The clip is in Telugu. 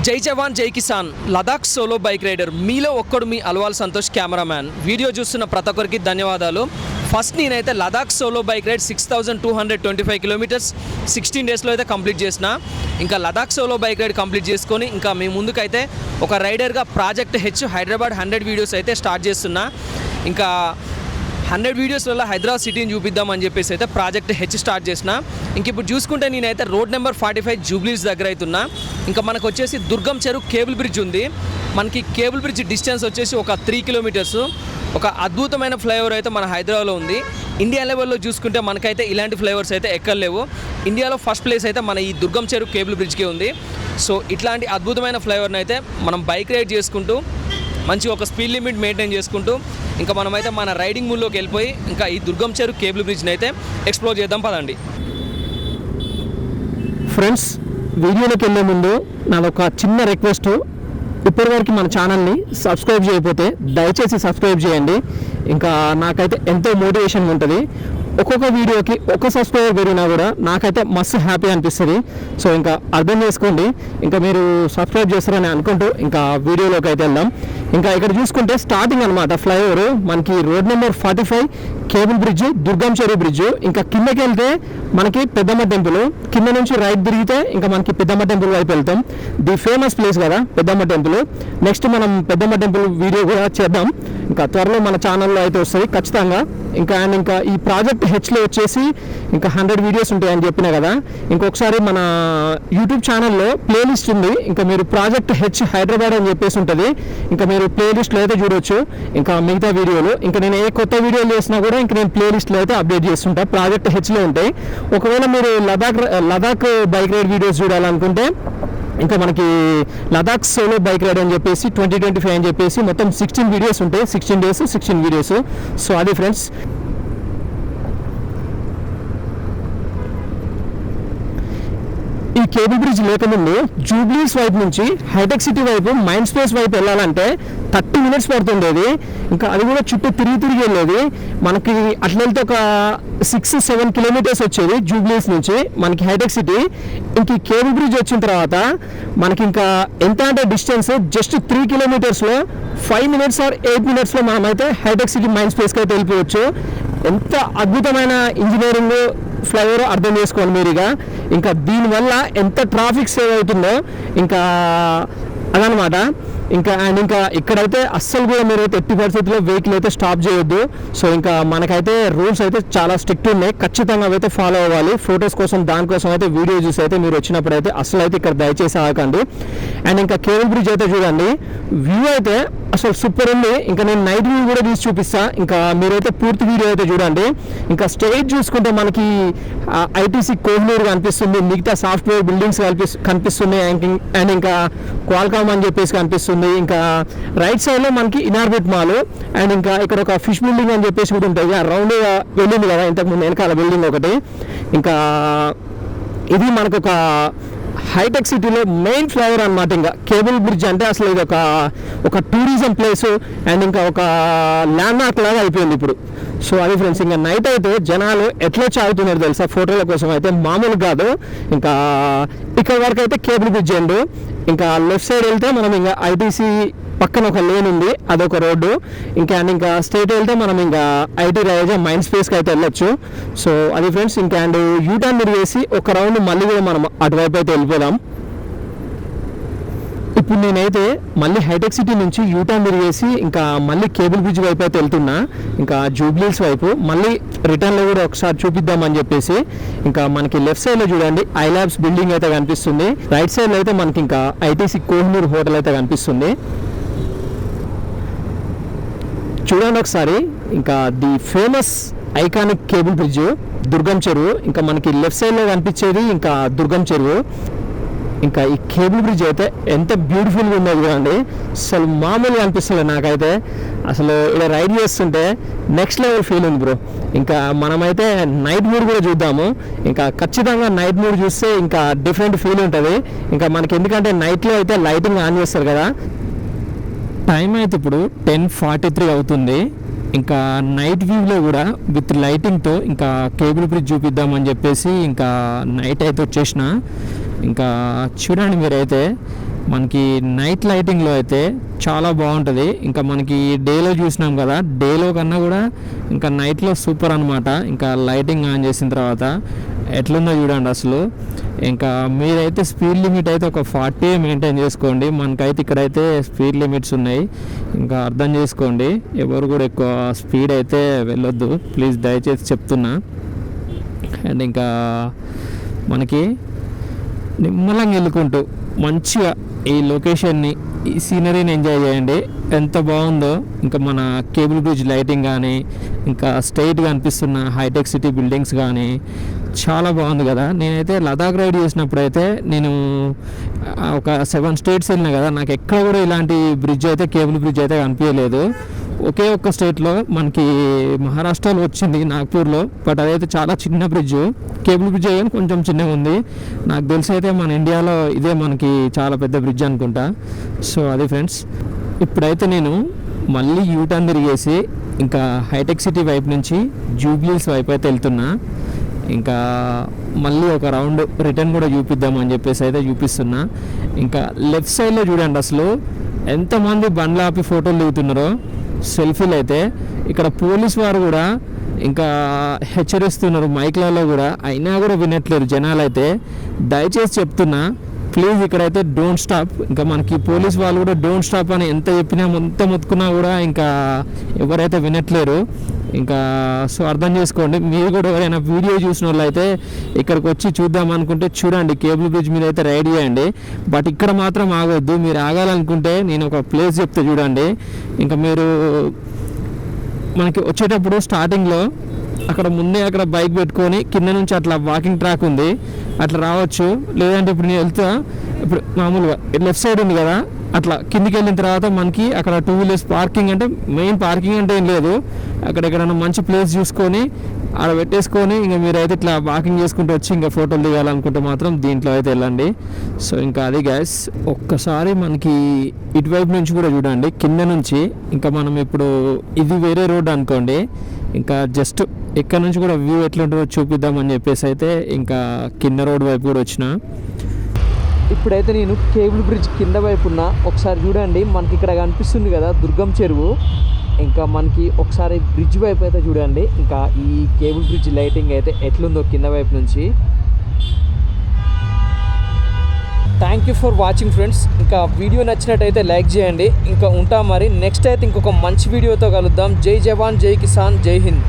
జై జవాన్ జై కిసాన్ లదాఖ్ సోలో బైక్ రైడర్ మీలో ఒక్కడు మీ అల్వాల్ సంతోష్ కెమెరామ్యాన్. వీడియో చూస్తున్న ప్రతి ఒక్కరికి ధన్యవాదాలు. ఫస్ట్ నేనైతే Ladakh solo bike ride 6225 kilometres 16 డేస్లో అయితే కంప్లీట్ చేసిన. ఇంకా Ladakh solo bike ride complete చేసుకొని ఇంకా మీ ముందుకైతే ఒక రైడర్గా ప్రాజెక్ట్ హెచ్ హైదరాబాద్ 100 వీడియోస్ అయితే స్టార్ట్ చేస్తున్నా. ఇంకా 100 వీడియోస్ వల్ల హైదరాబాద్ సిటీని చూపిద్దామని చెప్పేసి అయితే ప్రాజెక్ట్ హెచ్ స్టార్ట్ చేసిన. ఇంక ఇప్పుడు చూసుకుంటే నేనైతే రోడ్ నెంబర్ 45 జూబ్లీస్ దగ్గర అవుతున్నా. ఇంకా మనకు వచ్చేసి దుర్గం చెరువు కేబుల్ బ్రిడ్జ్ ఉంది. మనకి కేబుల్ బ్రిడ్జ్ డిస్టెన్స్ వచ్చేసి ఒక 3 కిలోమీటర్స్. ఒక అద్భుతమైన ఫ్లైఓవర్ అయితే మన హైదరాబాద్లో ఉంది. ఇండియా లెవెల్లో చూసుకుంటే మనకైతే ఇలాంటి ఫ్లైఓవర్స్ అయితే ఎక్కలేవు. ఇండియాలో ఫస్ట్ ప్లేస్ అయితే మన ఈ దుర్గం చెరువు కేబుల్ బ్రిడ్జ్కే ఉంది. సో ఇట్లాంటి అద్భుతమైన ఫ్లైఓవర్ని అయితే మనం బైక్ రైడ్ చేసుకుంటూ మంచి ఒక స్పీడ్ లిమిట్ మెయింటైన్ చేసుకుంటూ ఇంకా మనమైతే మన రైడింగ్ మూడ్లోకి వెళ్ళిపోయి ఇంకా ఈ దుర్గం చెరువు కేబుల్ బ్రిడ్జ్ని అయితే ఎక్స్ప్లోర్ చేద్దాం పదండి. ఫ్రెండ్స్, వీడియోలోకి వెళ్ళే ముందు నాదొక చిన్న రిక్వెస్ట్. ఇప్పటివరకు మన ఛానల్ని సబ్స్క్రైబ్ చేయకపోతే దయచేసి సబ్స్క్రైబ్ చేయండి. ఇంకా నాకైతే ఎంతో మోటివేషన్గా ఉంటుంది. ఒక్కొక్క వీడియోకి ఒక సబ్స్క్రైబర్ పెరిగినా కూడా నాకైతే మస్తు హ్యాపీ అనిపిస్తుంది. సో ఇంకా అర్థం చేసుకోండి. ఇంకా మీరు సబ్స్క్రైబ్ చేస్తారని అనుకుంటూ ఇంకా వీడియోలోకి అయితే వెళ్దాం. ఇంకా ఇక్కడ చూసుకుంటే స్టార్టింగ్ అనమాట ఫ్లైఓవర్ మనకి road number 45 cable bridge, Durgam చెరువు బ్రిడ్జ్. ఇంకా కిందకి వెళ్తే మనకి పెద్దమ్మ టెంపుల్, కింద నుంచి రైట్ తిరిగితే ఇంకా మనకి పెద్దమ్మ టెంపుల్ వైపు వెళ్తాం. ది ఫేమస్ ప్లేస్ కదా పెద్దమ్మ టెంపుల్. నెక్స్ట్ మనం పెద్దమ్మ టెంపుల్ వీడియో కూడా చేద్దాం. ఇంకా త్వరలో మన ఛానల్లో అయితే వస్తుంది ఖచ్చితంగా. ఇంకా ఈ ప్రాజెక్ట్ హెచ్లో వచ్చేసి ఇంకా 100 వీడియోస్ ఉంటాయని చెప్పిన కదా. ఇంకొకసారి మన యూట్యూబ్ ఛానల్లో ప్లేలిస్ట్ ఉంది. ఇంకా మీరు ప్రాజెక్ట్ హెచ్ హైదరాబాద్ అని చెప్పేసి ఉంటుంది. ఇంకా మీరు ప్లేలిస్ట్లో అయితే చూడవచ్చు ఇంకా మిగతా వీడియోలు. ఇంకా నేను ఏ కొత్త వీడియోలు చేసినా కూడా ఇంకా నేను ప్లేలిస్ట్లో అయితే అప్డేట్ చేస్తుంటా. ప్రాజెక్ట్ హెచ్లో ఉంటాయి. ఒకవేళ మీరు లదాఖ్ బైక్ రైడ్ వీడియోస్ చూడాలనుకుంటే ఇంకా మనకి లదాఖ్ సోలో బైక్ రైడ్ అని చెప్పేసి 2025 అని చెప్పేసి మొత్తం 16 వీడియోస్ ఉంటాయి. 16 డేస్ 16 వీడియోస్. సో అది ఫ్రెండ్స్. ఈ కేబుల్ బ్రిడ్జ్ లేకముందు జూబ్లీస్ వైపు నుంచి హైటెక్ సిటీ వైపు మైండ్ స్పేస్ వైపు వెళ్ళాలంటే 30 మినిట్స్ పడుతుండేది. ఇంకా అది కూడా చుట్టూ తిరిగి వెళ్ళేది. మనకి అట్లా వెళ్తే ఒక 6-7 కిలోమీటర్స్ వచ్చేది జూబ్లీస్ నుంచి మనకి హైటెక్ సిటీ. ఇంక ఈ కేబుల్ బ్రిడ్జ్ వచ్చిన తర్వాత మనకి ఇంకా ఎంత అంటే డిస్టెన్స్ జస్ట్ 3 కిలోమీటర్స్లో 5 మినిట్స్ ఆర్ 8 మినిట్స్లో మనమైతే హైటెక్ సిటీ మైండ్ స్పేస్కి అయితే వెళ్ళిపోవచ్చు. ఎంత అద్భుతమైన ఇంజనీరింగ్ ఫ్లైఓవర్ అర్థం చేసుకోండి మీరుగా. ఇంకా దీనివల్ల ఎంత ట్రాఫిక్ సేవ్ అవుతుందో ఇంకా అదనమాట. ఇంకా ఇక్కడైతే అస్సలు కూడా మీరైతే ఎట్టి పరిస్థితుల్లో వెహికల్ అయితే స్టాప్ చేయొద్దు. సో ఇంకా మనకైతే రూల్స్ అయితే చాలా స్ట్రిక్ట్ ఉన్నాయి. ఖచ్చితంగా అయితే ఫాలో అవ్వాలి. ఫొటోస్ కోసం దానికోసం అయితే వీడియో చూసి అయితే మీరు వచ్చినప్పుడు అయితే అసలు అయితే ఇక్కడ దయచేసి ఆగకండి. అండ్ ఇంకా కేబుల్ బ్రిడ్జ్ అయితే చూడండి, వ్యూ అయితే అసలు సూపర్ ఉంది. ఇంకా నేను నైట్ వ్యూ కూడా తీసి చూపిస్తా. ఇంకా మీరైతే పూర్తి వీడియో అయితే చూడండి. ఇంకా స్టేట్ చూసుకుంటే మనకి ఐటీసీ కోహినూర్ కనిపిస్తుంది, మిగతా సాఫ్ట్వేర్ బిల్డింగ్స్ కనిపిస్తున్నాయి. అండ్ ఇంకా క్వాల్కామ్ అని చెప్పేసి కనిపిస్తుంది. ఇంకా రైట్ సైడ్ లో మనకి ఇనార్బిట్ మాల్. అండ్ ఇంకా ఇక్కడ ఒక ఫిష్ బిల్డింగ్ అని చెప్పేసి కూడా ఉంటుంది. రౌండ్ వెళ్ళింది కదా ఇంతకు ముందు వెనకాల బిల్డింగ్ ఒకటి. ఇంకా ఇది మనకు ఒక హైటెక్ సిటీలో మెయిన్ ఫ్లైఓవర్ అనమాట. ఇంకా కేబుల్ బ్రిడ్జ్ అంటే అసలు ఇది ఒక టూరిజం ప్లేస్ అండ్ ఇంకా ఒక ల్యాండ్ మార్క్ లాగా అయిపోయింది ఇప్పుడు. సో అది ఫ్రెండ్స్. ఇంకా నైట్ అయితే జనాలు ఎట్లా చాగుతున్నారు తెలుసా ఫోటోల కోసం అయితే, మామూలు కాదు. ఇంకా ఇక్కడ వరకు అయితే కేబుల్ బ్రిడ్జ్ అండ్ ఇంకా లెఫ్ట్ సైడ్ వెళ్తే మనం ఇంకా ఐటీసీ పక్కన ఒక లేన్ ఉంది, అదొక రోడ్డు. ఇంకా స్ట్రైట్ వెళ్తే మనం ఇంకా ఐటీ రైజా మైండ్ స్పేస్కి అయితే వెళ్ళొచ్చు. సో అది ఫ్రెండ్స్. ఇంకా అండ్ యూటర్న్ తిరిగేసి ఒక రౌండ్ మళ్ళీ కూడా మనం అటువైపు అయితే వెళ్ళిపోదాం. ఇప్పుడు నేనైతే మళ్ళీ హైటెక్ సిటీ నుంచి యూటర్న్ తిరిగేసి ఇంకా మళ్ళీ కేబుల్ బ్రిడ్జ్ వైపు అయితే వెళ్తున్నా. ఇంకా జూబ్లీస్ వైపు మళ్ళీ రిటర్న్లో కూడా ఒకసారి చూపిద్దామని చెప్పేసి. ఇంకా మనకి లెఫ్ట్ సైడ్లో చూడండి ఐలాబ్స్ బిల్డింగ్ అయితే కనిపిస్తుంది. రైట్ సైడ్లో అయితే మనకి ఇంకా ఐటీసీ కోహినూర్ హోటల్ అయితే కనిపిస్తుంది. చూడండి ఒకసారి. ఇంకా the famous iconic cable bridge Durgam Cheruvu. ఇంకా మనకి లెఫ్ట్ సైడ్లో కనిపించేది ఇంకా దుర్గం చెరువు. ఇంకా ఈ కేబుల్ బ్రిడ్జ్ అయితే ఎంత బ్యూటిఫుల్గా ఉండేది కదండి. అసలు మామూలుగా అనిపిస్తుంది నాకైతే. అసలు ఇలా రైడ్ చేస్తుంటే నెక్స్ట్ లెవెల్ ఫీల్ ఉంది బ్రో. ఇంకా మనమైతే నైట్ మూడ్ కూడా చూద్దాము. ఇంకా ఖచ్చితంగా నైట్ మూడ్ చూస్తే ఇంకా డిఫరెంట్ ఫీల్ ఉంటుంది. ఇంకా మనకి ఎందుకంటే నైట్లో అయితే లైటింగ్ ఆన్ చేస్తారు కదా. టైం అయితే ఇప్పుడు 10:43 అవుతుంది. ఇంకా నైట్ వ్యూలో కూడా విత్ లైటింగ్తో ఇంకా కేబుల్ బ్రిడ్జ్ చూపిద్దామని చెప్పేసి ఇంకా నైట్ అయితే వచ్చేసిన. ఇంకా చూడండి మీరైతే మనకి నైట్ లైటింగ్లో అయితే చాలా బాగుంటుంది. ఇంకా మనకి డేలో చూసినాం కదా, డేలో కన్నా కూడా ఇంకా నైట్లో సూపర్ అనమాట. ఇంకా లైటింగ్ ఆన్ చేసిన తర్వాత ఎట్లుందో చూడండి అసలు. ఇంకా మీరైతే స్పీడ్ లిమిట్ అయితే ఒక 40 మెయింటైన్ చేసుకోండి. మనకైతే ఇక్కడైతే స్పీడ్ లిమిట్స్ ఉన్నాయి, ఇంకా అర్థం చేసుకోండి. ఎవరు కూడా ఎక్కువ స్పీడ్ అయితే వెళ్ళొద్దు ప్లీజ్, దయచేసి చెప్తున్నా. అండ్ ఇంకా మనకి నిమ్మలంగా వెళ్ళుకుంటూ మంచిగా ఈ లొకేషన్ని, ఈ సీనరీని ఎంజాయ్ చేయండి. ఎంత బాగుందో. ఇంకా మన కేబుల్ బ్రిడ్జ్ లైటింగ్ కానీ, ఇంకా స్ట్రైట్గా అనిపిస్తున్న హైటెక్ సిటీ బిల్డింగ్స్ కానీ చాలా బాగుంది కదా. నేనైతే లదాఖ్ రైడ్ చేసినప్పుడు అయితే నేను ఒక 7 స్టేట్స్ వెళ్ళినా కదా, నాకు ఎక్కడ కూడా ఇలాంటి బ్రిడ్జ్ అయితే, కేబుల్ బ్రిడ్జ్ అయితే కనిపించలేదు. ఒకే ఒక్క స్టేట్లో మనకి మహారాష్ట్రలో వచ్చింది, నాగ్పూర్లో. బట్ అదైతే చాలా చిన్న బ్రిడ్జ్, కేబుల్ బ్రిడ్జ్ అయ్యాను కొంచెం చిన్నగా ఉంది. నాకు తెలిసి అయితే మన ఇండియాలో ఇదే మనకి చాలా పెద్ద బ్రిడ్జ్ అనుకుంటా. సో అది ఫ్రెండ్స్, ఇప్పుడైతే నేను మళ్ళీ యూటర్న్ తిరిగేసి ఇంకా హైటెక్ సిటీ వైపు నుంచి జూబ్లీస్ వైపు అయితే వెళ్తున్నా. ఇంకా మళ్ళీ ఒక రౌండ్ రిటర్న్ కూడా చూపిద్దామని చెప్పేసి అయితే చూపిస్తున్నా. ఇంకా లెఫ్ట్ సైడ్లో చూడండి అసలు ఎంతమంది బండ్లు ఆపి ఫోటోలు దిగుతున్నారో, సెల్ఫీలు అయితే. ఇక్కడ పోలీస్ వారు కూడా ఇంకా హెచ్చరిస్తున్నారు మైక్లలో కూడా, అయినా కూడా వినట్లేరు జనాలు అయితే. దయచేసి చెప్తున్నా ప్లీజ్, ఇక్కడైతే డోంట్ స్టాప్. ఇంకా మనకి పోలీస్ వాళ్ళు కూడా డోంట్ స్టాప్ అని ఎంత చెప్పినా, ఎంత మొత్తుకున్నా కూడా ఇంకా ఎవరైతే వినట్లేరు. ఇంకా సో అర్థం చేసుకోండి. మీరు కూడా ఎవరైనా వీడియో చూసిన వాళ్ళు అయితే ఇక్కడికి వచ్చి చూద్దాం అనుకుంటే చూడండి, కేబుల్ బ్రిడ్జ్ మీద అయితే రైడ్ చేయండి. బట్ ఇక్కడ మాత్రం ఆగొద్దు. మీరు ఆగాలనుకుంటే నేను ఒక ప్లేస్ చెప్తే చూడండి. ఇంకా మీరు మనకి వచ్చేటప్పుడు స్టార్టింగ్లో అక్కడ ముందే అక్కడ బైక్ పెట్టుకొని కింద నుంచి అట్లా వాకింగ్ ట్రాక్ ఉంది, అట్లా రావచ్చు. లేదంటే ఇప్పుడు నేను వెళ్తా, ఇప్పుడు మామూలుగా లెఫ్ట్ సైడ్ ఉంది కదా, అట్లా కిందికి వెళ్ళిన తర్వాత మనకి అక్కడ 2 వీలర్స్ పార్కింగ్, అంటే మెయిన్ పార్కింగ్ అంటే ఏం లేదు, అక్కడ ఎక్కడైనా మంచి ప్లేస్ చూసుకొని ఆడ పెట్టేసుకొని ఇంకా మీరైతే ఇట్లా వాకింగ్ చేసుకుంటూ వచ్చి ఇంకా ఫోటోలు దిగాలనుకుంటే మాత్రం దీంట్లో అయితే వెళ్ళండి. సో ఇంకా అది గ్యాస్, ఒక్కసారి మనకి ఇటువైపు నుంచి కూడా చూడండి కింద నుంచి. ఇంకా మనం ఇప్పుడు ఇది వేరే రోడ్ అనుకోండి, ఇంకా జస్ట్ ఇక్కడ నుంచి కూడా వ్యూ ఎట్లుంటుందో చూపిద్దామని చెప్పేసి అయితే ఇంకా కింద రోడ్ వైపు కూడా వచ్చిన. ఇప్పుడైతే నేను కేబుల్ బ్రిడ్జ్ కింద వైపు ఉన్నా. ఒకసారి చూడండి, మనకి ఇక్కడ కనిపిస్తుంది కదా దుర్గం చెరువు. ఇంకా మనకి ఒకసారి బ్రిడ్జ్ వైపు అయితే చూడండి, ఇంకా ఈ కేబుల్ బ్రిడ్జ్ లైటింగ్ అయితే ఎట్లుందో కింద వైపు నుంచి. Thank you for watching friends. ఇంకా వీడియో నచ్చినట్టయితే లైక్ చేయండి. ఇంకా ఉంటాం మరి, నెక్స్ట్ అయితే ఇంకొక మంచి వీడియోతో కలుద్దాం. జై జవాన్, జై కిసాన్, జై హింద్.